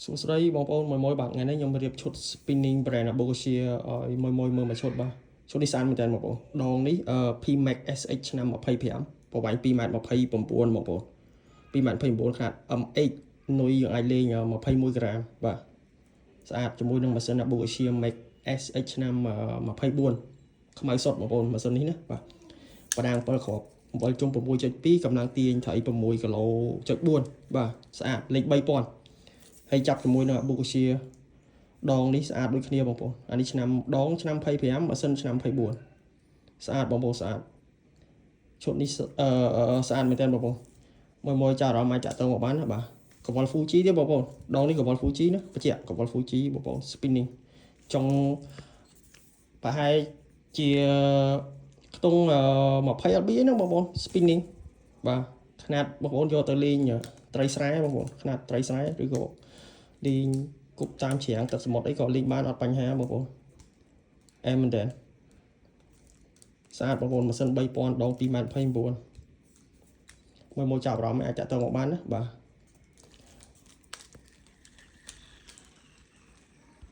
សួស្តីបងប្អូនមួយបាទថ្ងៃនេះខ្ញុំរៀបឈុត spinning brand Bogosia ឲ្យមួយមើលមួយឈុតបាទឈុតនេះស្អាតមែនតើបងប្អូនដងនេះPMAX SH ឆ្នាំ25ប្រវែង 2.29 បងប្អូន 2.29 ខនាត MH នុយយើងអាចលេង21ក្រាមបាទស្អាតជាមួយនឹងម៉ាស៊ីន Bogosia Max SH ឆ្នាំ24ខ្មៅសុទ្ធបងប្អូនម៉ាស៊ីននេះណាបាទបដាង7គ្រាប់7ជុំ 6.2 កម្លាំងទាញត្រី6គីឡូ.4បាទស្អាតលេខ3000ហើយចាប់ជាមួយនឹង Bogosia ដងនេះស្អាតដូចគ្នាបងប្អូនអានេះឆ្នាំដងឆ្នាំ25ម៉ាស៊ីនឆ្នាំ24ស្អាតបងប្អូនស្អាតឈុតនេះស្អាតមែនតើបងប្អូនមួយចាអារម្មណ៍អាចចាក់ទៅមកបានណាបាទកង្វល់ Fuji ទេបងប្អូនដងនេះកង្វល់ Fuji ណាបញ្ជាក់កង្វល់ Fuji បងប្អូន spinning ចុងប្រហែលជាខ្ទង់20 lb ហ្នឹងបងប្អូន spinning បាទຂະຫນាតបងប្អូនយកទៅលេងត្រីស្រែបងប្អូនຂະຫນាតត្រីស្រែឬក៏លេងគប់តាមជ្រាំងទឹកសមុទ្រអីក៏លេងបានអត់បញ្ហាបងប្អូនអែមមែនតើស្អាតបងប្អូនម៉ាស៊ីន3000ដង 2.29 មួយចាប់អារម្មណ៍អាចចាក់ទៅមកបានណាបាទ